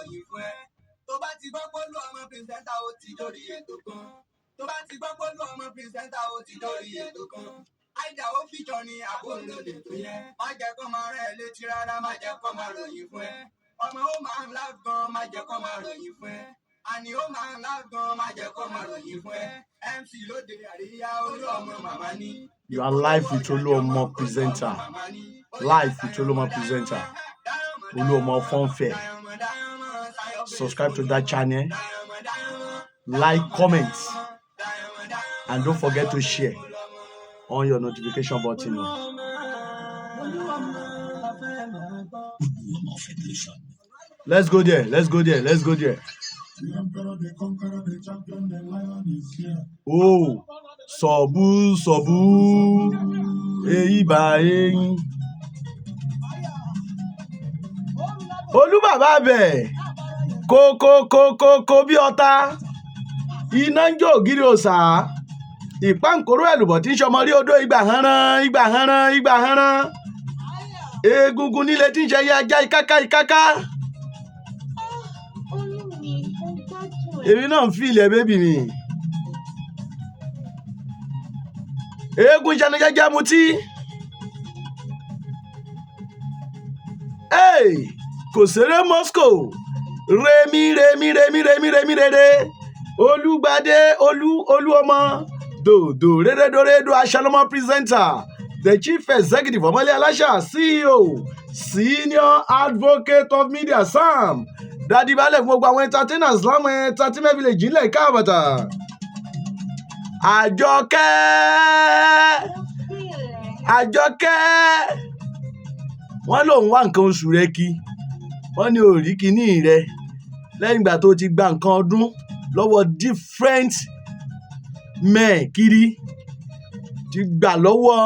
ròyìn fún ẹ. Tó bá ti gbọ́ pé OLUOMO presenter ó ti dórí ètò kan. Tó bá ti gbọ́ pé OLUOMO presenter ó ti dórí ètò kan. Àìjà ó fìjọ ni àbúrò lè tó yẹn. Má jẹ́ kó máa rán ẹ létí rárá, má jẹ́ kó máa ròyìn fún ẹ. Ọmọ ó máa ń lágbọ́n, má jẹ́ kó máa ròyìn fún ẹ. Àní ó máa ń lágbọ́n, má jẹ́ kó máa ròyìn fún ẹ. MC lóde àríyá OLUOMO màmá ní. You are live with OLUOMO presenter. Live with OLUOMO presenter. OLUOMO Funfair. Subscribe to that channel. Like, comment, and don't forget to share on your notification button. Let's go there. Let's go there. Let's go there. Oh, Sobu, Sobu, Eiba, Eyin. Olú bàbá bẹ̀, kó bí ọ̀tá. Iná ń jó ògiri òsà. Ìpáǹkóró ẹ̀lùbọ̀ tí ń ṣọmọ rí odó ìgbà hánrán. Egungun nílé tí ń ṣe ajá ìkáká. Èmi náà ń fi ilẹ̀ bébì mi. Eégún ìṣẹ́nu jẹ́jẹ́ mutí. Kò ṣeré Moscow. Remi. Olúgbadé OLUOMO. Do rédó OLUOMO presenter. The chief executive Ọmọlé Aláṣà, CEO, senior advocate of media, Sam. Daddy balẹ̀ fún gbogbo àwọn entertainers láwọn entertainment village ilẹ̀ Káàbàtà. Àjọkẹ́. Wọ́n lòun wá nǹkan oṣù rẹ kí. Wọ́n ní orí kìíní rẹ. Lẹ́yìn ìgbà tó ti gba nǹkan ọdún lọ́wọ́ different men kiri. Ti gbà lọ́wọ́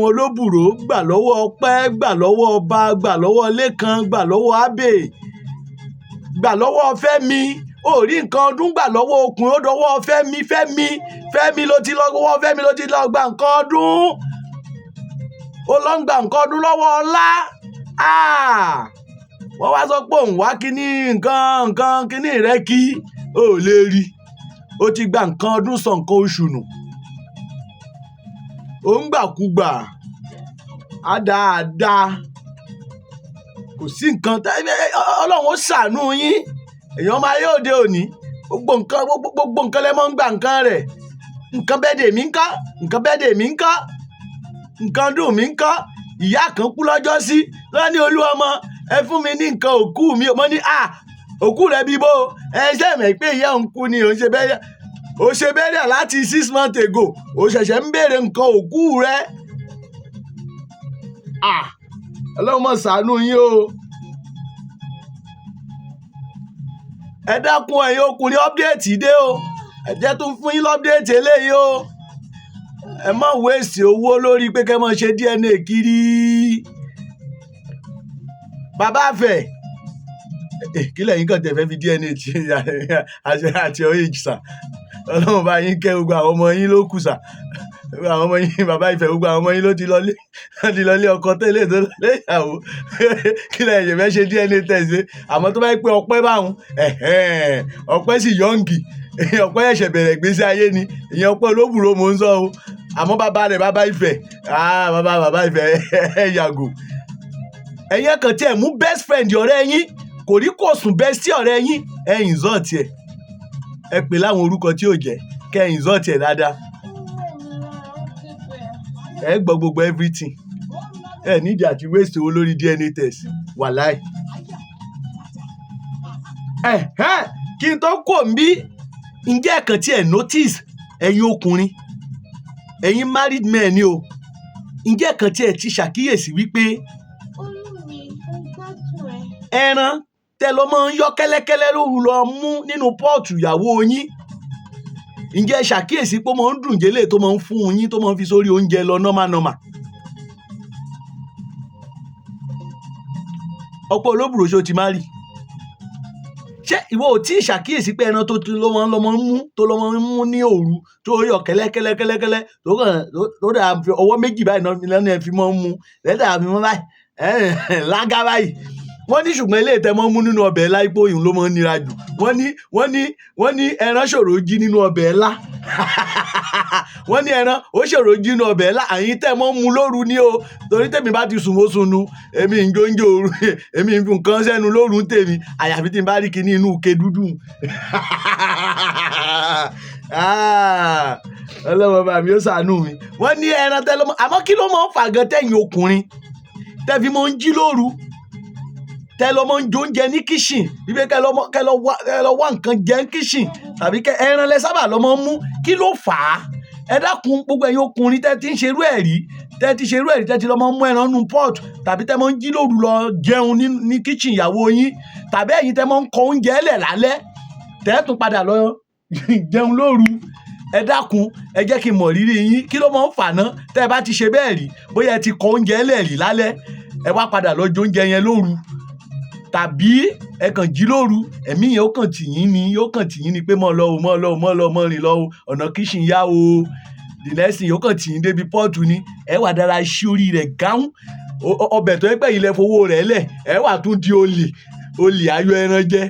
olóbùrò, gbà lọ́wọ́ ọpẹ́, gbà lọ́wọ́ ọba, gbà lọ́wọ́ lẹ́kan, gbà lọ́wọ́ abe, gbà lọ́wọ́ fẹ́mi. Ó rí nǹkan ọdún gbà lọ́wọ́ okùn, ó dọwọ́ fẹ́mi ló ti lọ gba nǹkan ọdún. Ó lọ ń gba nǹkan ọdún lọ́wọ́ ọlá. Wọ́n wá sọ pé òun wá kíní nǹkan kíní rẹ kí ó lè rí. Ó ti gba nǹkan ọdún sọ nǹkan oṣù nù. Ó ń gbàkúgbà. Àdáadáa. Kò sí nǹkan Ọlọ́run ó ṣàánú yín. Èèyàn máa yóò dé òní. Gbogbo nǹkan lẹ mọ́ ń gba nǹkan rẹ̀. Nǹkan bẹ́ẹ̀dẹ̀ mi ń kọ́. Nǹkan dùn mí ń kọ́. Ìyá kan kú lọ́jọ́ sí. Wọ́n ní OLUOMO ẹ fún mi ní nǹkan òkú mi. Mo ní òkú rẹ̀ bí bó. Ẹ ṣe mọ̀ pé ìyá òun kú ni òun ṣe bẹ́ẹ̀. Ó ṣe bẹ́ẹ̀ láti 6 months ago. Ó ṣẹ̀ṣẹ̀ ń béèrè nǹkan òkú rẹ̀. Ọlọ́run mọ̀ ṣàánú yín o. Ẹ dákun ẹ̀yin ọkùnrin update dé o. Ẹ jẹ́ tún fún yín update eléyìí o. Ẹ má waste owó lórí pé kẹ́ mọ́ ṣe DNA kiri. Bàbá àfẹ́. Kí lẹ́yìn kan tẹ̀ fẹ́ fi DNA àti age sà. Ọlọ́run bá yín kẹ́ gbogbo àwọn ọmọ yín ló kù sà. Àwọn ọmọ yín bàbá ìfẹ́ gbogbo àwọn ọmọ yín ló ti lọlé ọkọ tẹ́lẹ̀ tó lọlé ìyàwó. Kí lẹ́yìn fẹ́ ṣe DNA test. Àmọ́ tó bá pé ọpẹ́ báwọn ọpẹ́ sì yọ̀ǹgì. Ọpẹ́ ẹ̀ṣẹ̀ bẹ̀rẹ̀ ìgbésí ayé ni. Ìyẹn ọpẹ́ olóbùrò mò ń sọ o. Àmọ́ bàbá rẹ̀ bàbá ìfẹ́. Bàbá ìfẹ́ yàgò. Ẹ̀yin kan tí ẹ̀ mú best friend ọ̀rẹ́ yín. Kò rí kò sùn bestie ọ̀rẹ́ yín. Ẹ insult ẹ̀. Ẹ pè láwọn orúkọ tí ò jẹ́. Kẹ́ ẹ insult ẹ̀ dáadáa. Ẹ gbọ́ gbogbo everything. Ẹ nídìí àti waste owó lórí DNA test. Wàláì. Kí n tó kò ń bí. Ǹjẹ́ ẹ kàn tí ẹ notice ẹ̀yin ọkùnrin. Ẹ̀yin married men ni o. Ǹjẹ́ ẹ kàn tí ẹ ti ṣàkíyèsí wípé ẹran tẹ lọ máa ń yọ kẹ́lẹ́kẹ́lẹ́ lóru lọ mú nínú pọ́ọ̀tù ìyàwó yín. Ǹjẹ́ ẹ ṣàkíyèsí pé ó máa ń dùn jẹ́lẹ̀ tó máa ń fún yín tó máa ń fi sórí oúnjẹ lọ normal. Ọ̀pọ̀ olóbùrò ṣó ti máa rí. Ṣé ìwọ ò tí ì ṣàkíyèsí pé ẹran tó lọ máa ń mú ní òru tó yọ kẹ́lẹ́kẹ́lẹ́ tó dà ọwọ́ méjì báyìí lọ́nà ẹ̀ fi máa ń mú lẹ́dà àfi mọ́ báyìí lágá báyìí wọ́n ní ṣùgbọ́n ilé ìtẹ́mọ́ mú nínú ọbẹ̀ ńlá ipò òyìn ló máa ń nira jù. Wọ́n ní ẹran ṣòro jí nínú ọbẹ̀ ńlá. Wọ́n ní ẹran ó ṣòro jí nínú ọbẹ̀ ńlá. Àyín tẹ́mọ́ mú lóru ní o, torí tèmi bá ti sùn mo sunu, èmi ń jóúnjẹ òru, èmi ń fi nǹkan sẹ́nu lóru tèmi, àyàfi tí n bá rí kinní inú ike dúdú. Ọlọ́run bá mi ó ṣàánú mi. Wọ́n ní ẹran tẹ́lọ́mọ́, àmọ́ kí ló máa ń fà gan tẹ̀yìn ọkùnrin tẹ́fi máa ń jí lóru, tẹ́lọ́mọ́ ń jó oúnjẹ ní kíṣìn, wípé kẹ́ lọ wá nǹkan jẹ ní kíṣìn, tàbí kẹ́ ẹran lẹ sábà lọ́mọ́ mú. Kí ló fà á? Ẹ dákun gbogbo ẹ̀yin ọkùnrin tẹ́ ti ń ṣerú ẹ̀ rí, tẹ́ ti lọ́mọ́ mú ẹran nínú pọ́ọ̀tù, tàbí tẹ́ mọ́ ń jí lóru lọ jẹun ní kíṣìn ìyàwó yín, tàbí ẹ̀yin tẹ́ mọ́ ń kọ oúnjẹ ẹlẹ̀ lálẹ́ tẹ́ tún padà lọ jẹun lóru. Ẹ dákun ẹ jẹ́ kí n mọ̀ rírì yín. Kí ló máa ń fà ná? Tẹ́ ẹ bá ti ṣe bẹ́ẹ̀ rí, bóyá ẹ ti kọ oúnjẹ ẹlẹ̀ rí lálẹ́, ẹ wá padà lọ jẹ oúnjẹ yẹn lóru, tàbí ẹ kàn jí lóru, ẹ̀mí yẹn ó kàn tì yín ni pé mọ́ rìn lọ o, ọ̀nà kíṣìn yá o. The next thing yóò kàn tì yín débi pọ́ọ̀tù ni, ẹ wà dára ṣí orí rẹ̀ gáún. Ọbẹ̀ tó yẹ pé ilẹ̀ fowó rẹ̀ lẹ̀, ẹ wà tún di olè ayọ̀ ẹran jẹ.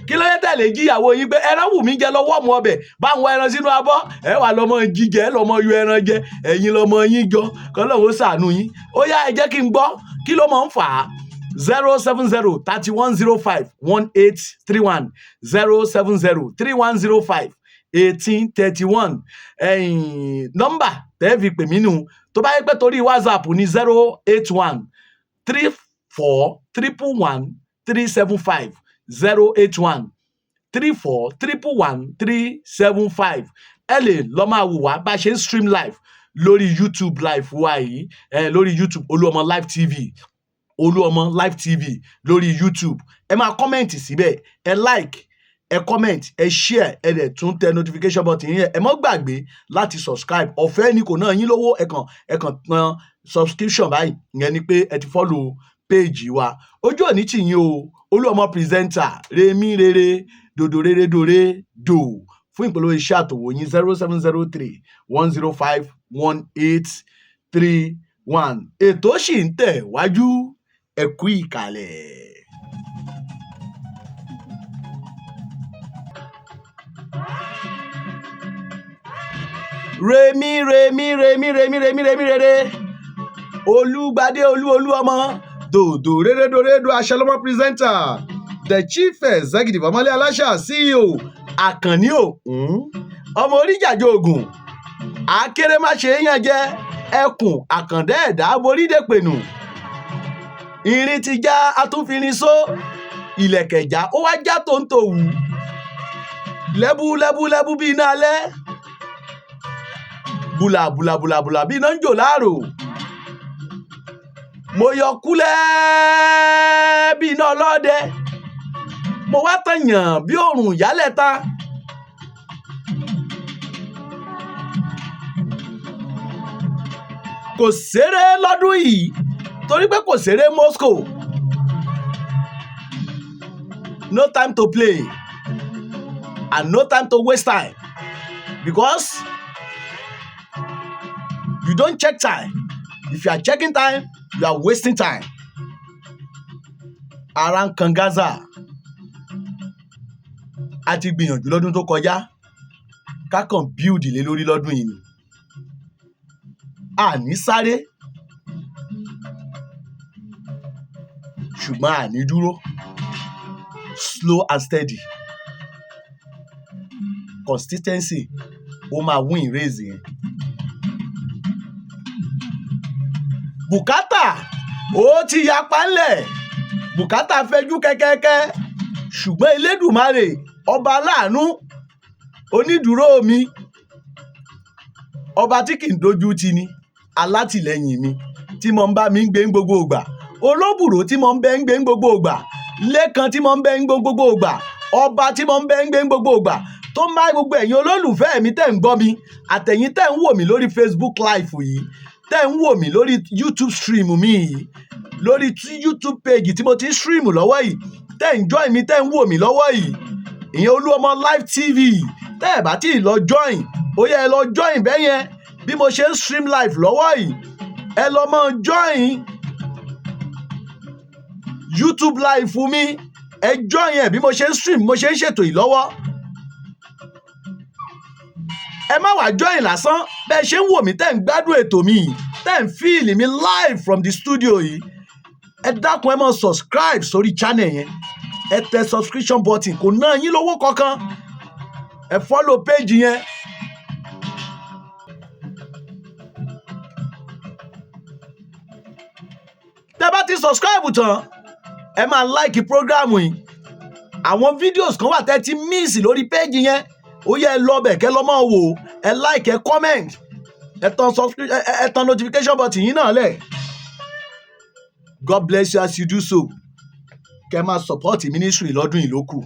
Kí ló yẹ tẹ̀lé jíyàwó yín pé ẹran wù mí jẹ lọ́wọ́ mu ọbẹ̀, bá ń wọ ẹran sínú abọ́, ẹ wà lọ́mọ jíjẹ, ẹ lọ́mọ yọ ẹran jẹ, ẹ̀yin lọ́mọ yín jọ, kọ́lọ́run ó ṣàánú yín. Ó yá ẹ jẹ́ kí n gbọ́ kí ló máa ń fà á. 070-3105-1831 070-3105-1831 nọ́mbà tẹ́ fi pè mí nù. Tó bá yẹ pé torí WhatsApp ní 081-34-111-375 081-34-111-375. ẹ lè lọ máa wò wá bá ṣe ń stream live lórí YouTube live wa yìí, lórí YouTube OLUOMO Live TV, OLUOMO Live TV lórí YouTube. Ẹ máa kọ́mẹ̀ntì síbẹ̀, ẹ like, ẹ comment, ẹ share, ẹ dẹ̀ tún tẹ notification button yẹn. Ẹ má gbàgbé láti subscribe, ọ̀fẹ́ ni kò náà yín lówó. Ẹ kàn tan subscription báyìí, ìyẹn ni pé ẹ ti follow page wa. Ojú òní tì yín o, OLUOMO presenter remi rere dodo rere dore do. Fún ìpolówó iṣẹ́ àtòwò yín 0703-105-1831. Ètò ṣì ń tẹ̀ wájú, ẹ kú ìkàlẹ̀. Remi rere Olúgbadé OLUOMO dodo rere dore do Asayan presenter, the chief executive ọmọlé aláṣà CEO Àkànní ọmọ oríjàjò Ògùn, akérèmáṣe yàn jẹ ẹkùn àkàndá ẹ̀dá borídèpẹ̀nù. Irin ti já atúnfirin só, ìlẹ̀kẹ̀já ó wá já tó ń tò wù, lẹ́bú bí iná alẹ́, bùlà bí iná ń jò láàrò. Mo yọ kúlẹ̀ bí iná ọlọ́dẹ, mo wá tàyàn bí òrùn ìyálẹ̀ta. Kò ṣeré lọ́dún yìí torí pé kò ṣeré Moscow. No time to play and no time to waste time, because you don't check time. If you are checking time, you are wasting time. Ara ń kan Gaza. A ti gbìyànjú lọ́dún tó kọjá, ká kàn build lé lórí lọ́dún yìí ni. A ní sáré, ṣùgbọ́n a ní dúró. Slow and steady. Consistency ó máa win race yẹn. Bùkátà ó ti yapa ńlẹ̀, bùkátà fẹjú kẹ́kẹ́kẹ́, ṣùgbọ́n Elédùmarè ọba aláàánú, onídùúró mi, ọba tí kì í dojú ti ni, alátìlẹ́yìn mi, tí mo ń bá mi gbé ń gbogbo ìgbà, olóbùrò tí mo ń bẹ ń gbé ń gbogbo ìgbà, lẹ́kan tí mo ń bẹ ń gbogbo ìgbà, ọba tí mo ń bẹ ń gbé ń gbogbo ìgbà, tó ń bá gbogbo ẹ̀yin olólùfẹ́ mi tẹ́ ń gbọ́ mi, àtẹ̀yin tẹ́ ń wò mí lórí Facebook live yìí, tẹ́ ń wò mí lórí YouTube stream mi yìí, lórí YouTube page tí mo ti ń stream lọ́wọ́ yìí, tẹ́ ń join mi, tẹ́ ń wò mí lọ́wọ́ yìí, ìyẹn OLUOMO Live TV. Tẹ́ ẹ̀ bá tí ì lọ join, ó yẹ ẹ lọ join bẹ́yẹn bí mo ṣe ń stream live lọ́wọ́ yìí, ẹ lọ mọ́ join. YouTube live fún mi ẹ join yẹn bí mo ṣe ń stream mo ṣe ń ṣètò yìí lọ́wọ́. Ẹ má wá join lásán bẹ́ẹ̀ ṣe ń wò mí tẹ́ ń gbádùn ètò mi tẹ́ ń feel mi live from the studio yìí. Ẹ dákun ẹ máa subscribe sórí channel yẹn ẹ tẹ subscription button kò ná yín lówó kankan ẹ follow page yẹn. Tẹ́ bá ti subscribe tán ẹ máa like program yìí. Àwọn videos kan wà tẹ́ ti miss lórí page yẹn ó yẹ ẹ lọ bẹ̀ kẹ́ lọ máa wò ẹ like ẹ comment ẹ tan notification button yìí náà lẹ̀. God bless you as you do so. Kẹ́ máa support ministry lọ́dún yìí ló kù.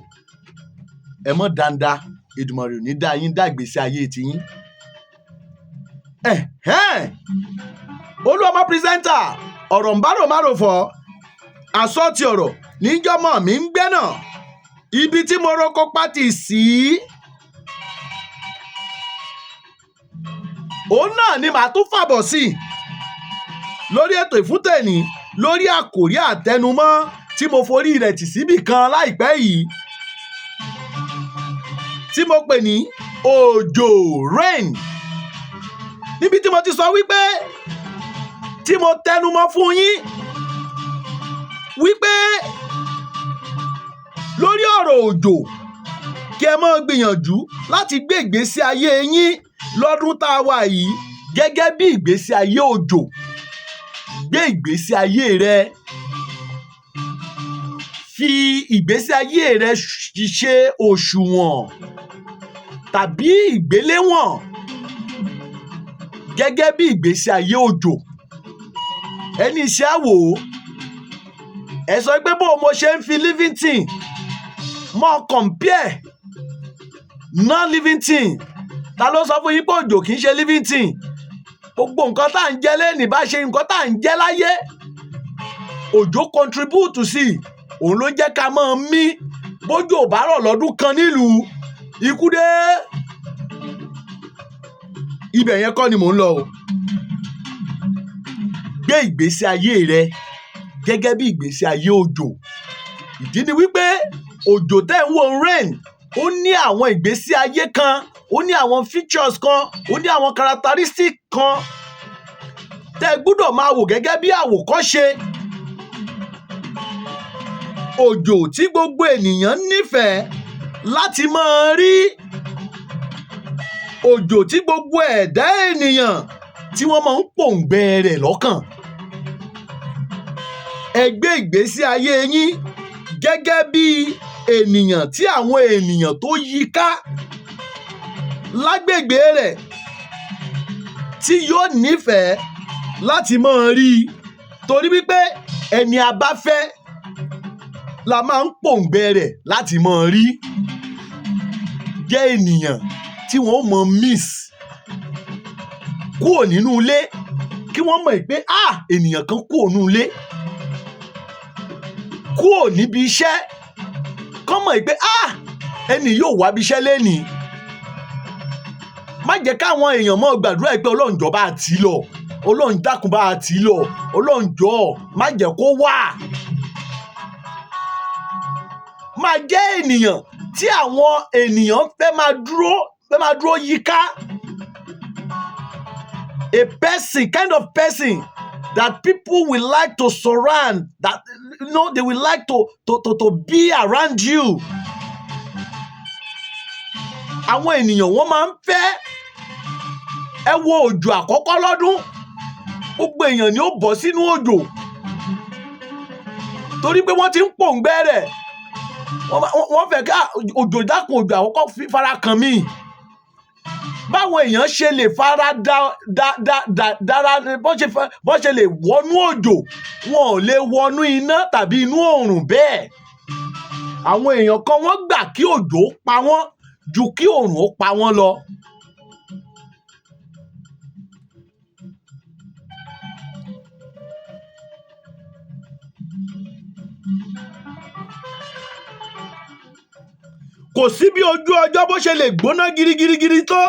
Ẹ mọ̀ dáadáa Èdùmàrè ò ní dá yín dá ìgbésí ayé tiyín. Olúọmọ presenter ọ̀rọ̀ ń bá rò má rò fọ́ àsọtì ọ̀rọ̀ níjọ́mọ̀ mi ń gbẹ́ náà ibi tí mo roko pátì sí òun náà ni màá tún fàbọ̀ sí lórí ètò ìfúntẹ̀ní lórí àkòrí àtẹnumọ́ tí mo forí rẹ̀ tì síbì kan láìpẹ́ yìí tí mo pè ní òjò rain níbi tí mo ti sọ wípé tí mo tẹnumọ́ fún yín wípé lórí ọ̀rọ̀ òjò kí ẹ máa gbìyànjú láti gbé ìgbésí ayé yín lọ́dún tá a wà yìí gẹ́gẹ́ bí ìgbésí ayé òjò. Gbé ìgbésí ayé rẹ fi ìgbésí ayé rẹ ṣe òṣùwọ̀n tàbí ìgbéléwọ̀n gẹ́gẹ́ bí ìgbésí ayé òjò. Ẹni iṣẹ́ àwò ẹ sọ pé bó mo ṣe ń fi living thing mọ́ compare non-living thing. Ta ló sọ fún yín pé òjò kì í ṣe living thing? Gbogbo nǹkan tá à ń jẹ lẹ́nìí bá ṣe nǹkan tá à ń jẹ láyé òjò contribute sí òun ló jẹ́ ká máa mí. Bójú ò bá rọ̀ lọ́dún kan nílùú ikú dé. Ibẹ̀ yẹn kọ́ ni mò ń lọ o. Gbé ìgbésí ayé rẹ gẹ́gẹ́ bí ìgbésí ayé òjò. Ìdí ni wípé òjò tẹ́ ń wò rain ó ní àwọn ìgbésí ayé kan ó ní àwọn features kan ó ní àwọn characteristic kan tẹ́ gbọ́dọ̀ máa wò gẹ́gẹ́ bí àwòkọ́ṣe. Òjò tí gbogbo ènìyàn nífẹ̀ẹ́ láti máa rí. Òjò tí gbogbo ẹ̀dá ènìyàn tí wọ́n máa ń pòǹgbẹ rẹ̀ lọ́kàn. Ẹ gbé ìgbésí ayé yín gẹ́gẹ́ bí ènìyàn tí àwọn ènìyàn tó yí ká lágbègbè rẹ̀ tí yóò nífẹ̀ẹ́ láti máa rí torí wípé ẹni a bá fẹ́ la máa ń pòǹgbẹ rẹ̀ láti máa rí. Jẹ́ ènìyàn tí wọ́n mọ̀ miss kúrò nínú ilé kí wọ́n mọ̀ pé ènìyàn kan kúrò nínú ilé kúrò níbi iṣẹ́ kọ́ mọ̀ pé ẹni yóò wá bí iṣẹ́ lẹ́nìí. Má jẹ́ káwọn èèyàn mọ́ gbàdúrà pé Ọlọ́run jọ̀ọ́ bá tì í lọ Ọlọ́run dákun bá tì í lọ Ọlọ́run jọ̀ọ́ má jẹ́ kó wà. Má jẹ́ ènìyàn tí àwọn ènìyàn fẹ́ máa dúró yíká. A person, kind of person that people will like to surround, that they will like to be around you. Àwọn ènìyàn wọ́n máa ń fẹ́ ẹ wo òjò àkọ́kọ́ lọ́dún gbogbo èèyàn ni ó bọ́ sínú òjò torí pé wọ́n ti ń pòǹgbẹ rẹ̀ wọ́n fẹ́ ká òjò dákun òjò àkọ́kọ́ fara kàn mí. Báwọn èèyàn ṣe lè fara dára bọ́n ṣe lè wọnú òjò wọn ò lè wọnú iná tàbí inú oòrùn bẹ́ẹ̀. Àwọn èèyàn kan wọ́n gbà kí òjò pa wọ́n ju kí oòrùn ó pa wọ́n lọ. Kò sí bí ojú ọjọ́ bó ṣe lè gbóná girigirigiri tó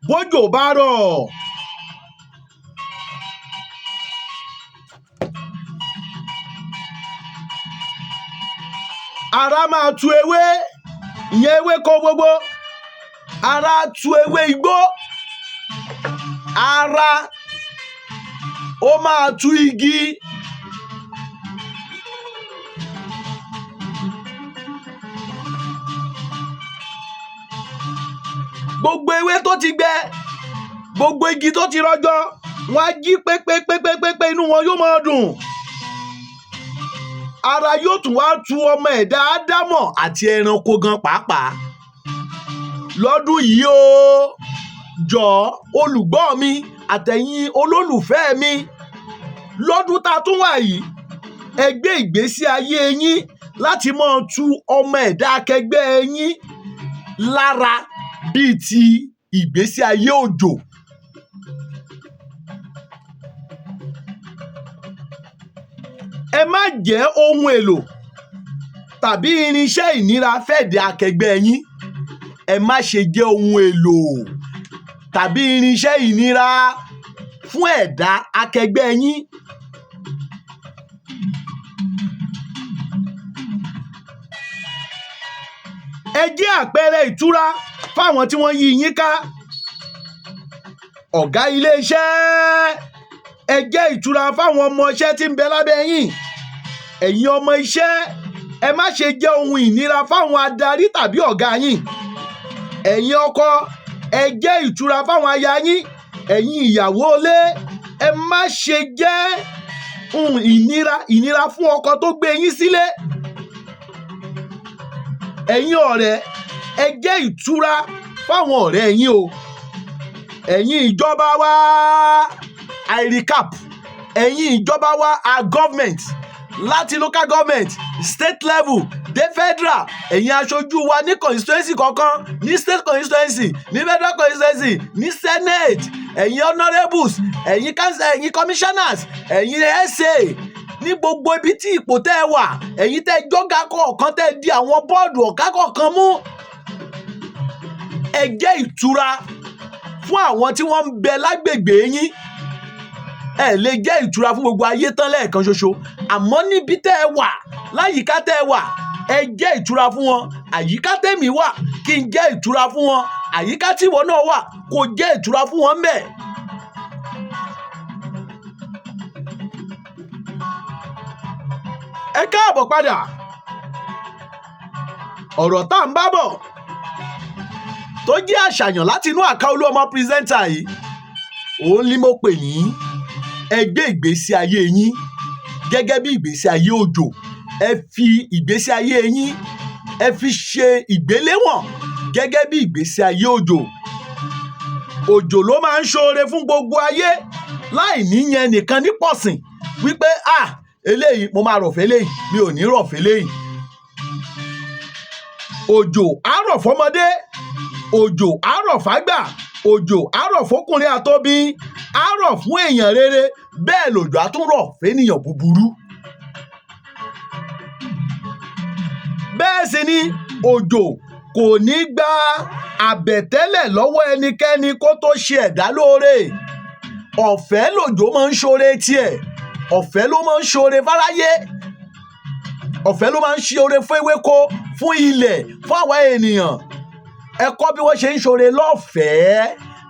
bójò bá rọ̀. ara máa tu ewé, ìyẹn ewéko gbogbo, ara tu ewé igbó, ara ó máa tu igi. Gbogbo ewé tó ti gbẹ, gbogbo igi tó ti rọjọ, wọn á jí pépépépépé, inú wọn yóò máa dùn. Ara yóò tún wá tu ọmọ ẹ̀dá Ádámọ̀ àti ẹranko gan pàápàá. Lọ́dún yìí o, jọ̀ọ́ olùgbọ́ mi àtẹ̀yin olólùfẹ́ mi, lọ́dún tá a tún wà yìí, ẹ gbé ìgbésí ayé yín láti máa tu ọmọ ẹ̀dá akẹgbẹ́ yín lára bíi ti ìgbésí ayé òjò. Ẹ má jẹ́ ohun èlò tàbí irinṣẹ́ ìnira fẹ́ẹ̀dẹ̀ akẹgbẹ́ yín. Ẹ má ṣe jẹ́ ohun èlò tàbí irinṣẹ́ ìnira fún ẹ̀dá akẹgbẹ́ yín. Ẹ jẹ́ àpẹẹrẹ ìtura fáwọn tí wọ́n yí yín ká. Ọ̀gá iléeṣẹ́, ẹ jẹ́ ìtura fáwọn ọmọ iṣẹ́ tí ń bẹ lábẹ́ yín. Ẹ̀yin ọmọ iṣẹ́, ẹ má ṣe jẹ́ ohun ìnira fáwọn adarí tàbí ọ̀gá yín. Ẹ̀yin ọkọ, ẹ jẹ́ ìtura fáwọn aya yín. Ẹ̀yin ìyàwó ilé, ẹ má ṣe jẹ́ ohun ìnira fún ọkọ tó gbé yín sílé. Ẹ̀yin ọ̀rẹ́, ẹ jẹ́ ìtura fáwọn ọ̀rẹ́ yín o. Ẹ̀yin ìjọba wa, I recap, ẹ̀yin ìjọba wa are government, láti local government, state level dé federal. Ẹ̀yin aṣojú wa ní constituency kọ̀ọ̀kan, ní state constituency, ní federal constituency, ní senate. Ẹ̀yin honourables, ẹ̀yin council, ẹ̀yin commissioners, ẹ̀yin SA, ní gbogbo ibi tí ipò tẹ́ ẹ wà, ẹ̀yin tẹ́ ẹ jọ́gà kọ̀ọ̀kan, tẹ́ ẹ di àwọn bọ́ọ̀dù ọ̀gá kọ̀ọ̀kan mú. Ẹ jẹ́ ìtura fún àwọn tí wọ́n ń bẹ lágbègbè yín. Ẹ lè jẹ́ ìtura fún gbogbo ayé tán lẹ́ẹ̀kan ṣoṣo, àmọ́ níbi tẹ́ ẹ wà, láyìíká tẹ́ ẹ wà, ẹ jẹ́ ìtura fún wọn. Àyíká tèmi wà, kí n jẹ́ ìtura fún wọn. Àyíká tí ìwọ náà wà, kó jẹ́ ìtura fún wọn ńbẹ̀. Ẹ káàbọ̀ padà. Ọ̀rọ̀ tá à ń bá bọ̀ tó jẹ́ àṣàyàn láti inú àká OLUOMO pírẹsẹ́ńtà yìí, òun ni mo pè ní ẹ gbé ìgbésí ayé yín gẹ́gẹ́ bí ìgbésí ayé òjò. Ẹ fi ìgbésí ayé yín, ẹ fi ṣe ìgbéléwọ̀n gẹ́gẹ́ bí ìgbésí ayé òjò. Òjò ló máa ń ṣoore fún gbogbo ayé, láì níyẹn nìkan ní pọ̀sìn wípé eléyìí mo máa rọ̀ fẹ́lẹ́yìí, mi ò ní rọ̀ fẹ́lẹ́yìí. Òjò á rọ̀ fọ́mọdé, òjò á rọ̀ fágbà, òjò á rọ̀ fókùnrin àtobìn, á rọ̀ fún èèyàn rere, bẹ́ẹ̀ lòjò á tún rọ̀ fẹ́nìyàn búburú. Bẹ́ẹ̀ sì ni òjò kò ní gba àbẹ̀tẹ́lẹ̀ lọ́wọ́ ẹnikẹ́ni kó tó ṣe ẹ̀dá lóore. Ọ̀fẹ́ lòjò máa ń ṣoore tiẹ̀, ọ̀fẹ́ ló máa ń ṣoore fáráyé, ọ̀fẹ́ ló máa ń ṣoore fún ewéko, fún ilẹ̀, fún àwa ènìyàn. Ẹ kọ́ bí wọ́n ṣe ń ṣoore lọ́fẹ̀ẹ́,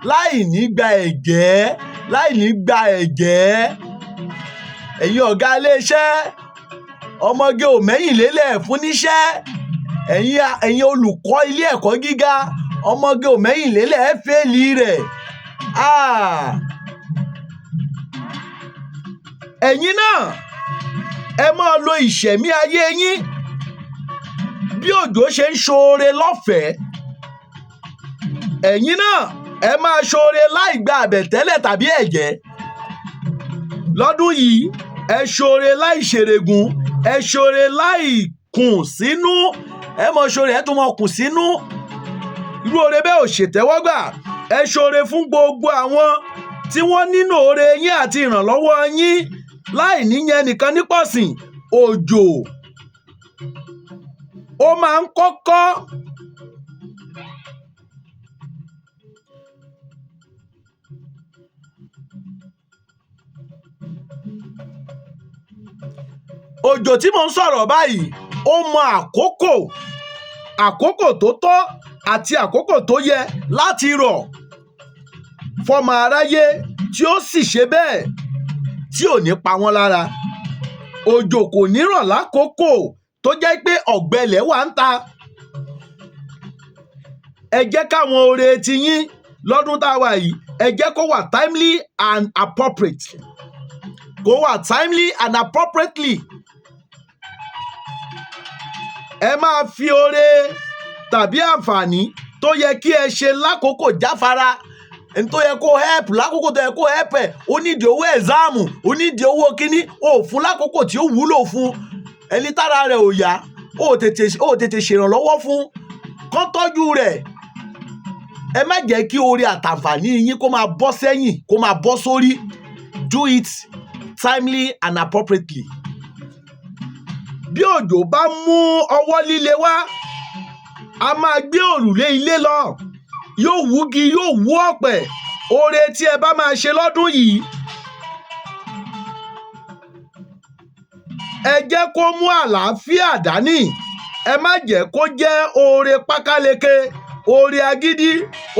láì ní gba ẹ̀jẹ́, láì ní gba ẹ̀jẹ́. Ẹ̀yin ọ̀gá iléeṣẹ́, ọmọge ò mẹ́yìn lélẹ̀ fún níṣẹ́. Ẹ̀yin olùkọ́ ilé ẹ̀kọ́ gíga, ọmọge ò mẹ́yìn lélẹ̀, ẹ fẹ́ẹ̀lì rẹ̀. Ẹ̀yin náà, ẹ máa lo ìṣẹ̀mí ayé yín bí òjò ṣe ń ṣoore lọ́fẹ̀ẹ́. Ẹ̀yin náà, ẹ máa ṣoore láì gba àbẹ̀tẹ́lẹ̀ tàbí ẹ̀jẹ́. Lọ́dún yìí, ẹ ṣoore láì ṣèrègùn, ẹ ṣoore láì kùn sínú. Ẹ mọ ṣoore, ẹ tún mọ kùn sínú. Irú oore bẹ́ẹ̀ ò ṣètẹ́wọ́gbà. Ẹ ṣoore fún gbogbo àwọn tí wọ́n nílò oore yín àti ìrànlọ́wọ́ yín, láì níyẹn nìkan ní pọ̀sìn. Òjò ó máa ń kọ́kọ́ òjò tí mò ń sọ̀rọ̀ báyìí, ó mọ àkókò tó tọ́ àti àkókò tó yẹ láti rọ̀ fọmọ aráyé tí ó sì ṣe bẹ́ẹ̀ tí ò ní pa wọ́n lára. Òjò kò ní rọ̀ lákòókò tó jẹ́ pé ọ̀gbẹlẹ̀ wà ń ta. Ẹ jẹ́ káwọn oore tiyín lọ́dún tá a wà yìí, ẹ jẹ́ kó wà timely and appropriate. Kó wà timely and appropriately. Ẹ máa fi oore tàbí àǹfààní tó yẹ kí ẹ ṣe lákòókò jáfara. Ẹni tó yẹ kó help lákòókò tó yẹ kó help ẹ̀, ó nídìí owó ẹ̀záàmù, ó nídìí owó kíní, ó fún lákòókò tí ó wúlò fún. Ẹni tára rẹ̀ ò yá, ó tètè ṣèrànlọ́wọ́ fún, kán tọ́jú rẹ̀. Ẹ má jẹ́ kí oore àtàǹfààní yín kó máa bọ́ sẹ́yìn, kó máa bọ́ sórí. Do it timely and appropriately. Bí òjò bá mú ọwọ́ líle wá, a máa gbé òrùlé ilé lọ. Yóò wúgi, yóò wú ọ̀pẹ̀. Oore tí ẹ bá máa ṣe lọ́dún yìí, ẹ jẹ́ kó mú àlàáfíà dání. Ẹ má jẹ́ kó jẹ́ oore pákáleke, oore agídí,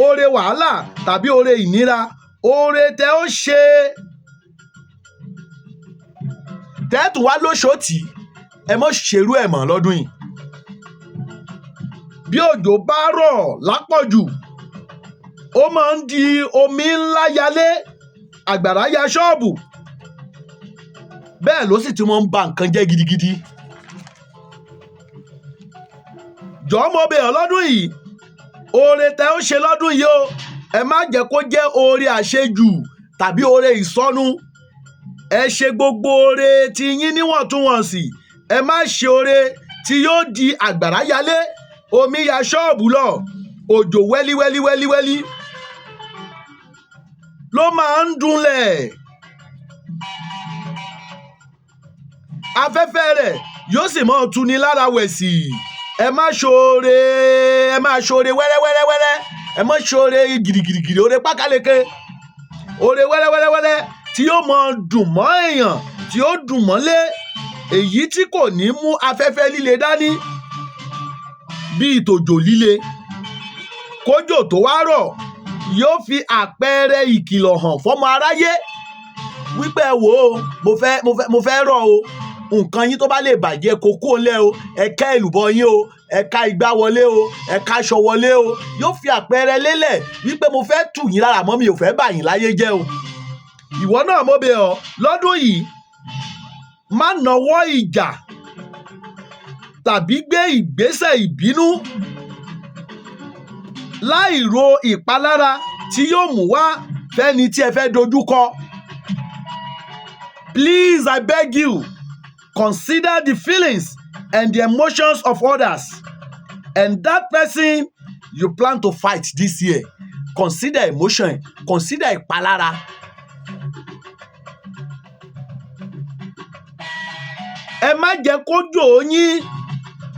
oore wàhálà tàbí oore ìnira. Oore tẹ ó ṣe tẹ́tù wá lóṣòtì, ẹ mọ́ ṣerú ẹ̀ mọ́ lọ́dún yìí. Bí òjò bá rọ̀ lápọ̀jù, ó máa ń di omi ńlá yalé, àgbàrá ya ṣọ́ọ̀bù. Bẹ́ẹ̀ ló sì ti máa ń ba nǹkan jẹ́ gidigidi. Jọ̀ọ́ mo bẹ̀ ọ́ lọ́dún yìí, oore tẹ ó ṣe lọ́dún yìí o, ẹ má jẹ́ kó jẹ́ oore àṣejù tàbí oore ìsọnù. Ẹ ṣe gbogbo oore tí yín níwọ̀ntúnwọ̀nsì. Ẹ má ṣe oore tí yóò di àgbàrá yalé, omi ya ṣọ́ọ̀bù lọ. Òjò wẹ́lí ló máa ń dunlẹ̀. Afẹ́fẹ́ rẹ̀ yóò sì máa tuni lára wẹ̀sì. Ẹ má ṣoore wẹ́rẹ́wẹ́rẹ́. Ẹ má ṣoore gidigidi, oore pákáleke. Oore wẹ́rẹ́wẹ́rẹ́ tí yóò máa dùn mọ́ èèyàn, tí ó dùn mọ́lé. Èyí tí kò ní mú afẹ́fẹ́ líle dání bíi tòjò líle. Kójò tó wá rọ̀ yóò fi àpẹẹrẹ ìkìlọ̀ hàn fọ́mọ aráyé wípé ẹ wò ó, mo fẹ́ rọ̀ o. Nǹkan yín tó bá lè bàjẹ́ kó kó lẹ́ o. Ẹ ká èlùbọ́ yín o, ẹ ká igbá wọlé o, ẹ ká aṣọ wọlé o. Yóò fi àpẹẹrẹ lélẹ̀ wípé mo fẹ́ tù yín lára mọ́, mi ò fẹ́ bà yín láyé jẹ́ o. Ìwọ náà mo bẹ̀ ọ́ lọ́dún yìí, má nawọ́ ìjà tàbí gbé ìgbésẹ̀ ìbínú láì ro ìpalára tí yóò mú wá fẹ́ni tí ẹ fẹ́ dojúkọ. Please, I beg you, consider the feelings and the emotions of others and that person you plan to fight this year. Consider emotion, consider ìpalára. Ẹ má jẹ́ kójò yín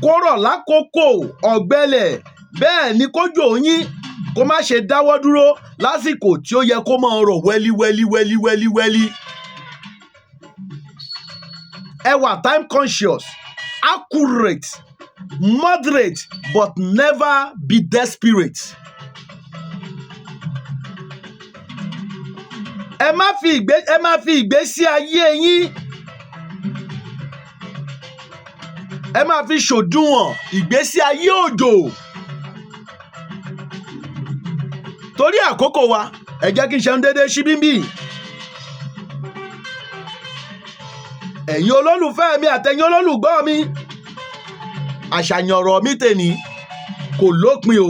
kó rọ̀ lákòókò ọ̀gbẹlẹ̀. Bẹ́ẹ̀ ni kójò yín kó má ṣe dáwọ́ dúró lásìkò tí ó yẹ kó máa rọ̀ wẹ́lí. Ẹ wà time conscious, accurate, moderate, but never be desperate. Ẹ má fi ìgbésí ayé yín, ẹ má fi ṣòdiwọ̀n ìgbésí ayé òjò. Torí àkókò wa, ẹ jẹ́ kí n ṣe ń dédé ṣí bíbí. Ẹ̀yin olólùfẹ́ mi àtẹ̀yin olólùgbọ́ mi, àṣàyàn ọ̀rọ̀ mi tèmi kò lópin o.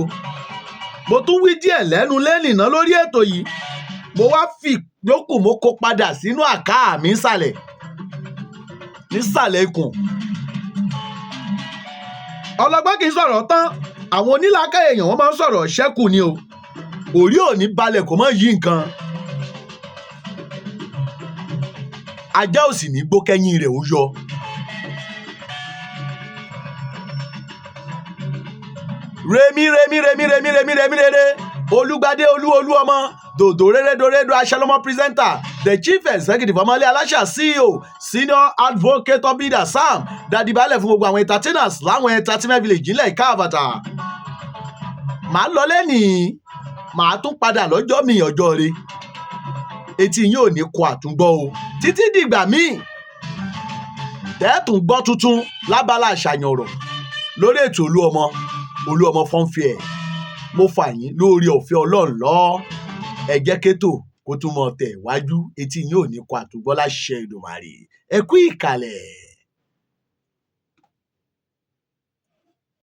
Mo tún wí díẹ̀ lẹ́nu lẹ́nìí lórí ètò yìí. Mo wá fi yòókù mo kó padà sínú àká mi nísàlẹ̀ ikùn. Ọlọ́gbọ́n kì í sọ̀rọ̀ tán, àwọn onílàákàyè èèyàn wọ́n máa ń sọ̀rọ̀ ṣẹ́kù ni o. Orí ò ní balẹ̀ kó mọ́ yí nǹkan. Ajá ò sì ní gbó kẹ́yìn rẹ̀ ó yọ. Remi rere Olúgbadé olúọmọ dòdò rere doredo Asayan presenter the chief executive ọmọlé aláṣà CEO senior advocate obida sam dadibalẹ̀ fún gbogbo àwọn entertainers láwọn entertainment village nílẹ̀ káàbàtà. màá lọ lẹ́nìí màá tún padà lọ́jọ́ mi ọjọ́ rẹ̀ etí yín ò ní kó àtúngbọ́ o títí dìgbà míì tẹ́ẹ̀tún gbọ́ tuntun lábala àṣàyàn ọ̀rọ̀ lórí ètò olúọmọ fọ́nfẹ́ ẹ̀ mo fà yín lórí ọ̀fẹ́ ọlọ́run lọ ẹ jẹ́ kétò kó tún mọ̀ tẹ̀ wájú etí yín ò ní kó àtúngbọ́ láṣẹ Èdùmàrè ẹ kú ìkàlẹ̀.